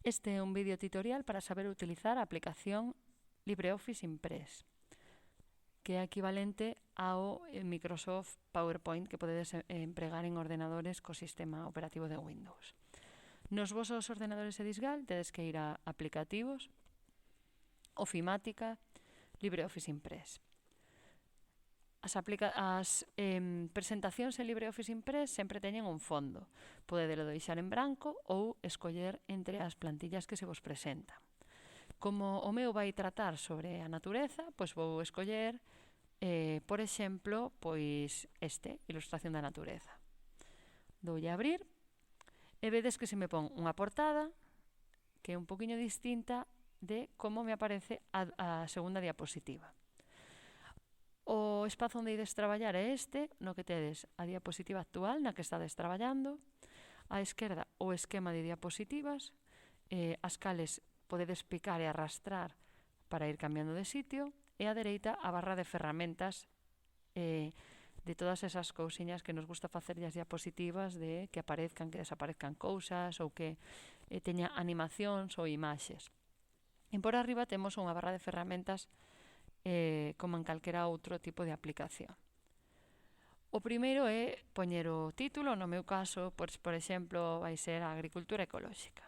Este é un vídeo tutorial para saber utilizar a aplicación LibreOffice Impress, que é equivalente ao Microsoft PowerPoint que podedes empregar en ordenadores co sistema operativo de Windows. Nos vosos ordenadores de Disgal tedes que ir a aplicativos, ofimática, LibreOffice Impress. As presentacións en LibreOffice Impress sempre teñen un fondo. Podedelo deixar en branco ou escoller entre as plantillas que se vos presentan. Como o meu vai tratar sobre a natureza, pois vou escoller, por exemplo, pois ilustración da natureza. Doulle a abrir e vedes que se me pon unha portada que é un poquinho distinta de como me aparece a segunda diapositiva. O espazo onde ides traballar é no que tedes a diapositiva actual na que estades traballando, á esquerda o esquema de diapositivas, as cales podedes picar e arrastrar para ir cambiando de sitio, e á dereita a barra de ferramentas de todas esas cousiñas que nos gusta facer as diapositivas, de que aparezcan, que desaparezcan cousas ou que teña animacións ou imaxes. E por arriba temos unha barra de ferramentas como en calquera outro tipo de aplicación. O primeiro é poñer o título, no meu caso, por exemplo, vai ser a agricultura ecolóxica.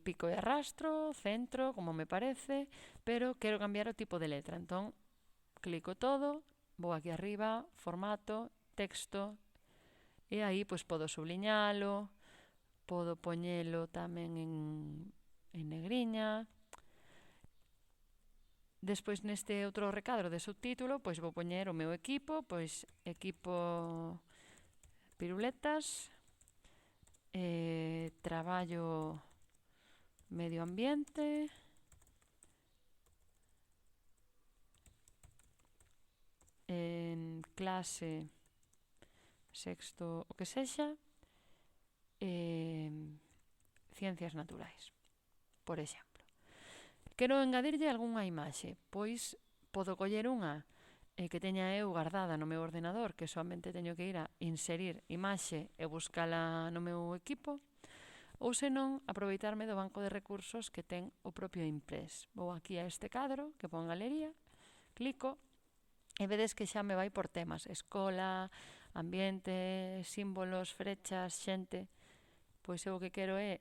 Pico e arrastro, centro, como me parece, pero quero cambiar o tipo de letra, entón clico todo, vou aquí arriba, formato, texto, e aí pois podo subliñalo, podo poñelo tamén en negriña. Despois neste outro recadro de subtítulo pois vou poñer o meu equipo, pois equipo piruletas, traballo medio ambiente, en clase sexto o que sexa, ciencias naturais, por exemplo. Quero engadirlle algunha imaxe, pois podo coller unha que teña eu guardada no meu ordenador, que somente teño que ir a inserir imaxe e buscala no meu equipo, ou senón aproveitarme do banco de recursos que ten o propio Impress. Vou aquí a este cadro que pon galería, clico e vedes que xa me vai por temas: escola, ambiente, símbolos, frechas, xente. Pois eu o que quero é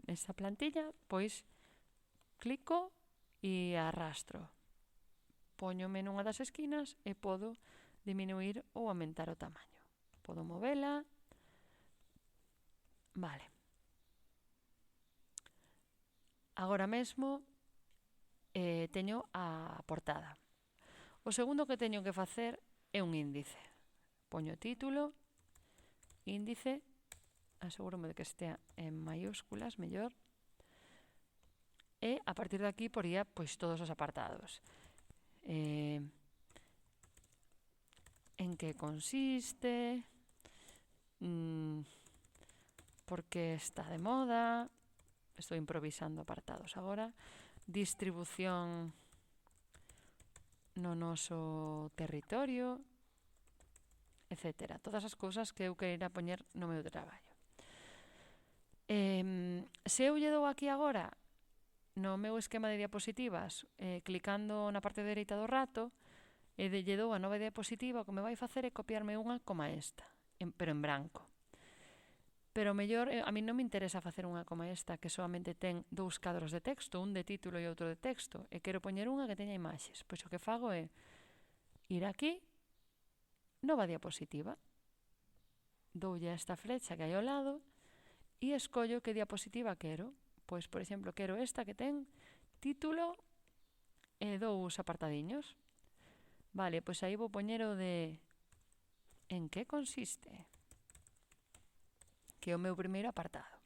esta plantilla, pois clico e arrastro. Póñome nunha das esquinas e podo diminuir ou aumentar o tamaño. Podo movela. Vale. Agora mesmo teño a portada. O segundo que teño que facer é un índice. Poño título, índice, asegúrome de que estea en maiúsculas, mellor. E a partir de aquí poría pois todos os apartados. En que consiste, por que está de moda, estou improvisando apartados agora, distribución no noso territorio, etcétera. Todas as cousas que eu queira poñer no meu traballo. Se eu lle dou aquí agora no meu esquema de diapositivas, clicando na parte dereita do rato, e lle dou a nova diapositiva, o que me vai facer é copiarme unha como esta, pero en branco. Pero mellor, a mí non me interesa facer unha como esta que solamente ten dous cadros de texto, un de título e outro de texto, e quero poñer unha que teña imaxes. Pois o que fago é ir aquí, nova diapositiva, doulle a esta flecha que hai ao lado e escollo que diapositiva quero. Pois, por exemplo, quero esta que ten título e dous apartadiños. Vale, pois aí vou poñer o de en que consiste, que é o meu primeiro apartado.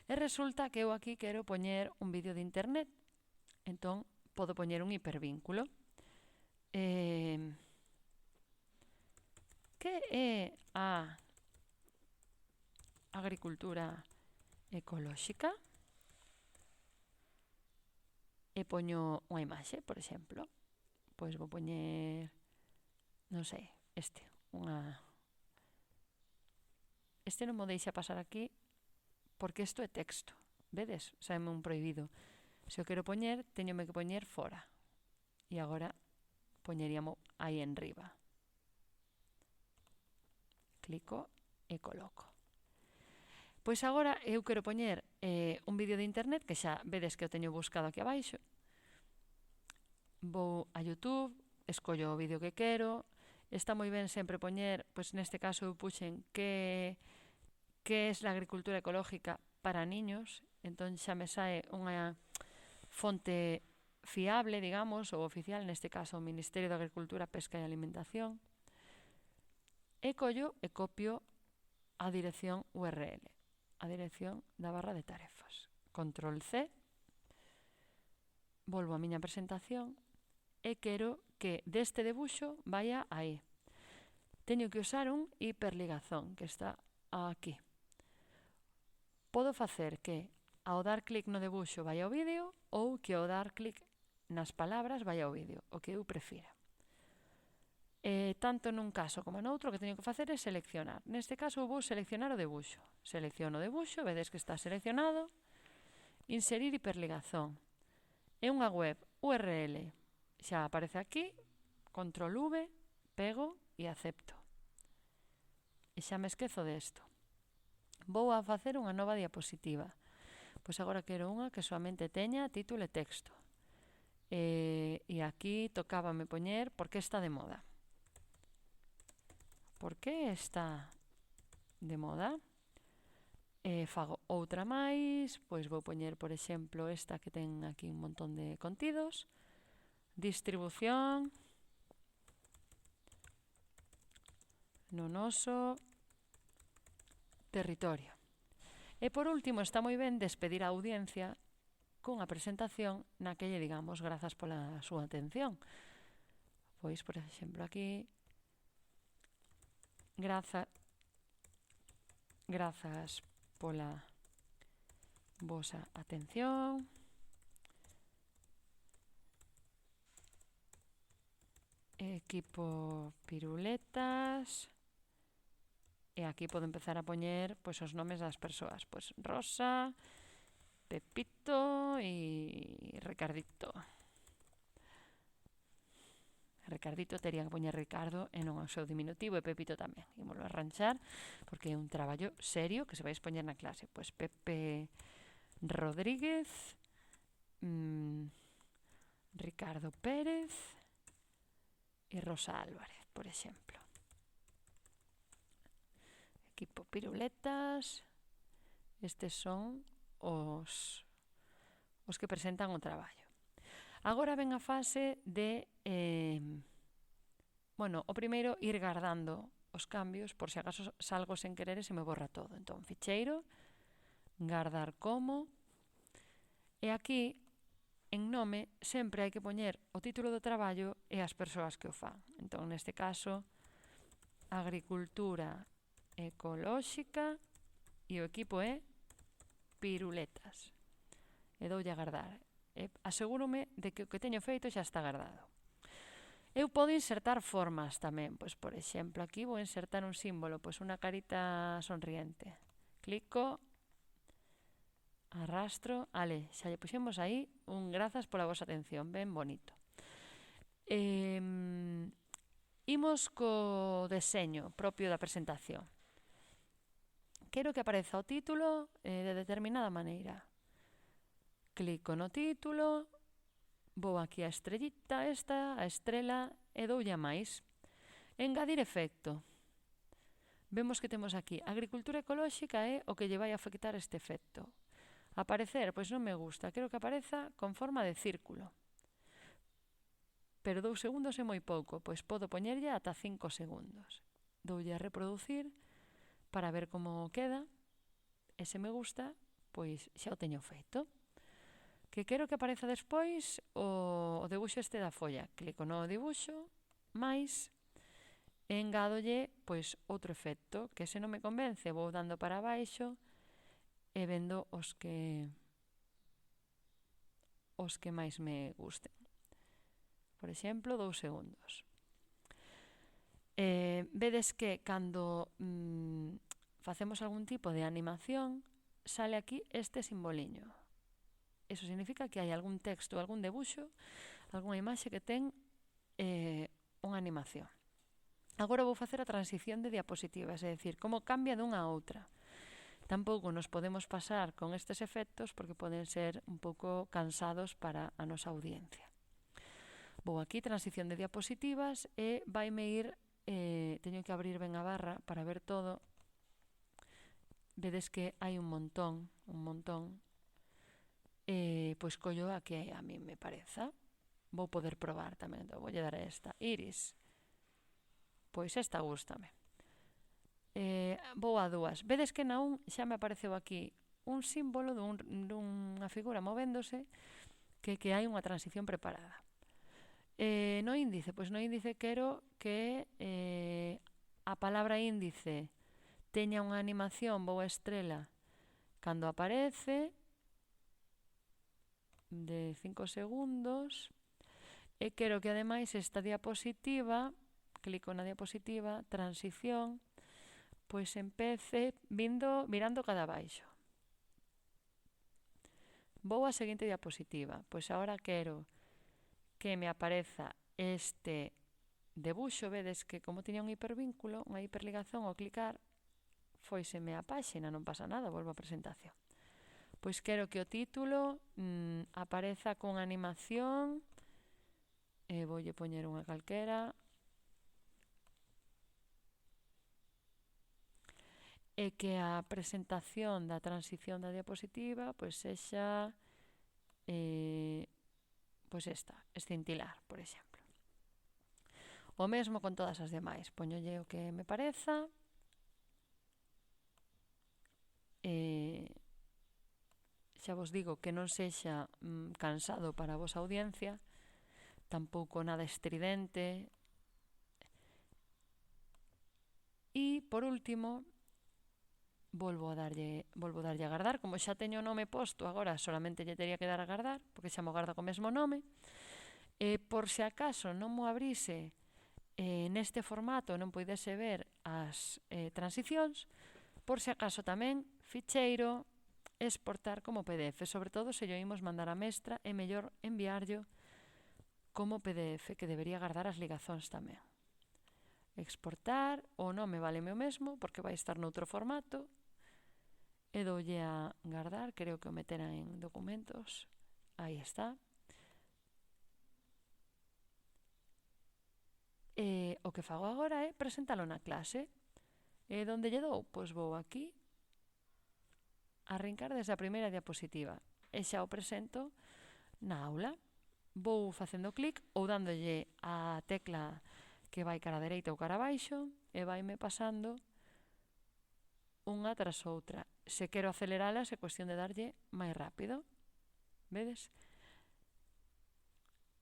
E resulta que eu aquí quero poñer un vídeo de internet, entón podo poñer un hipervínculo. Que é a agricultura ecolóxica? E poño unha imaxe, por exemplo. Pois vou poñer non sei, este non mo deixa pasar aquí porque isto é texto, vedes? Saime un prohibido. Se o quero poñer, teñome que poñer fora. E agora poñeríamos aí en riba. Clico e coloco. Pois agora eu quero poñer un vídeo de internet, que xa vedes que o teño buscado aquí abaixo. Vou a YouTube, escollo o vídeo que quero. Está moi ben sempre poñer, pois neste caso eu puxen que es la agricultura ecológica para niños. Entón xa me sae unha fonte fiable, digamos, ou oficial, neste caso o Ministerio de Agricultura, Pesca e Alimentación. E collo e copio a dirección URL, a dirección da barra de tarefas. Control C, volvo a miña presentación e quero que deste debuxo vaya aí. Teño que usar un hiperligazón que está aquí. Podo facer que ao dar clic no debuxo vai ao vídeo ou que ao dar clic nas palabras vai ao vídeo, o que eu prefira. Tanto nun caso como noutro, o que teño que facer é seleccionar. Neste caso vou seleccionar o debuxo. Selecciono o debuxo, vedes que está seleccionado. Inserir hiperligazón. É unha web URL. Xa aparece aquí. Control V, pego e acepto. E xa me esquezo desto. Vou a facer unha nova diapositiva. Pois agora quero unha que soamente teña título e texto. E aquí tocábame poñer por que está de moda. Por que está de moda? Fago outra máis, pois vou poñer, por exemplo, esta que ten aquí un montón de contidos. Distribución no noso territorio. E por último, está moi ben despedir a audiencia cunha presentación na que lle digamos grazas pola súa atención. Pois, por exemplo, aquí grazas pola vosa atención. Equipo Piruletas. E aquí podo empezar a poñer pois os nomes das persoas. Pois Rosa, Pepito e Ricardito. Ricardito tería que poñer Ricardo e non o seu diminutivo, e Pepito tamén. Ímoslo a arranxar porque é un traballo serio que se vais poñer na clase. Pois Pepe Rodríguez, Ricardo Pérez e Rosa Álvarez, por exemplo. Equipo Piruletas. Estes son os que presentan o traballo. Agora ven a fase de o primeiro ir guardando os cambios por se acaso salgo sen querer e se me borra todo. Entón, ficheiro, guardar como, e aquí en nome sempre hai que poñer o título do traballo e as persoas que o fan. Entón, neste caso, agricultura ecolóxica e o equipo é Piruletas. E doulle a guardar. Asegúrome de que o que teño feito xa está guardado. Eu podo insertar formas tamén. Pois, por exemplo, aquí vou insertar un símbolo, pois unha carita sonriente. Clico, arrastro, xa lle puxemos aí un grazas pola vosa atención, ben bonito. Imos co deseño propio da presentación. Quero que apareza o título de determinada maneira. Clico no título, vou aquí a estrellita esta, a estrela, e doulle a máis. Engadir efecto. Vemos que temos aquí agricultura ecolóxica é o que lle vai afectar este efecto. Aparecer, pois non me gusta, quero que apareza con forma de círculo. Pero 2 segundos é moi pouco, pois podo poñerlle ata 5 segundos. Doulle a reproducir para ver como queda, e se me gusta, pois xa o teño feito. Que quero que apareza despois o debuxo este da folla. Clico no dibuxo, máis, e engádolle pois outro efecto, que se non me convence, vou dando para baixo e vendo os que máis me gusten. Por exemplo, 2 segundos. Vedes que cando facemos algún tipo de animación, sale aquí este simboliño. Eso significa que hai algún texto, algún debuxo, algunha imaxe que ten unha animación. Agora vou facer a transición de diapositivas, é dicir, como cambia dunha a outra. Tampouco nos podemos pasar con estes efectos porque poden ser un pouco cansados para a nosa audiencia. Vou aquí, transición de diapositivas, e vaime ir, teño que abrir ben a barra para ver todo. Vedes que hai un montón, pois collo a que a mí me pareza. Vou poder probar tamén, entón voulle dar a esta, Iris. Pois esta gústame. Vou a dúas. Vedes que na un xa me apareceu aquí un símbolo dunha figura movéndose que hai unha transición preparada. No índice, pois no índice quero que a palabra índice teña unha animación boa estrela cando aparece de 5 segundos e quero que ademais esta diapositiva, clico na diapositiva, transición, pois empece mirando cada baixo. Vou á seguinte diapositiva, pois agora quero que me apareza este debuxo. Vedes que como tiña un hipervínculo, unha hiperligazón, ao clicar foiseme a páxina, non pasa nada, volvo á presentación. Pois quero que o título apareza con animación, e voulle poñer unha calquera, e que a presentación da transición da diapositiva pois sexa pois esta, escintilar, por exemplo. O mesmo con todas as demais, poñolle o que me pareza, xa vos digo que non sexa cansado para a vosa audiencia, tampouco nada estridente. E, por último, volvo a darlle a guardar. Como xa teño o nome posto, agora solamente lle teria que dar a guardar, porque xa mo guarda co mesmo nome. Por se acaso non mo abrise neste formato, non poidese ver as transicións, por se acaso tamén ficheiro, exportar como PDF, sobre todo se yo imos mandar a mestra, é mellor enviarlo como PDF, que debería guardar as ligazóns tamén. Exportar, o nome váleme o mesmo, porque vai estar noutro formato, e doulle a guardar, creo que o metera en documentos, aí está. E o que fago agora é presentalo na clase. E onde lle dou? Pois vou aquí, arrincar desde a primeira diapositiva, e xa o presento na aula. Vou facendo clic ou dándolle a tecla que vai cara a dereita ou cara a baixo, e vaime pasando unha tras outra. Se quero aceleralas é cuestión de darlle máis rápido. Vedes?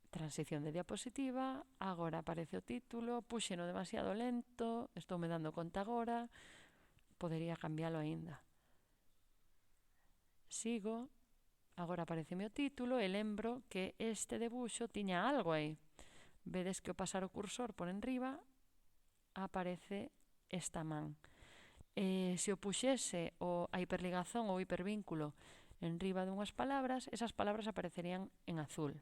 Transición de diapositiva, agora aparece o título, puxeno demasiado lento, estou me dando conta agora, podería cambiálo aínda. Sigo, agora aparece o título e lembro que este debuxo tiña algo aí. Vedes que ao pasar o cursor por enriba aparece esta man. Se o puxese a hiperligazón ou hipervínculo enriba dunhas palabras, esas palabras aparecerían en azul.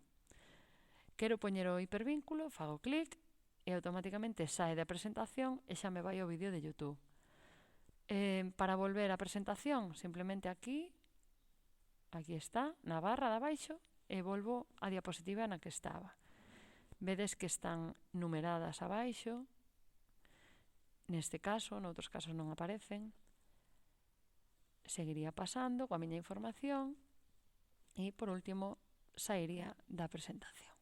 Quero poñer o hipervínculo, fago clic e automáticamente sae da presentación e xa me vai ao vídeo de YouTube. Para volver á presentación, simplemente aquí está, na barra de abaixo, e volvo á diapositiva na que estaba. Vedes que están numeradas abaixo. Neste caso, noutros casos non aparecen. Seguiría pasando coa miña información e, por último, sairía da presentación.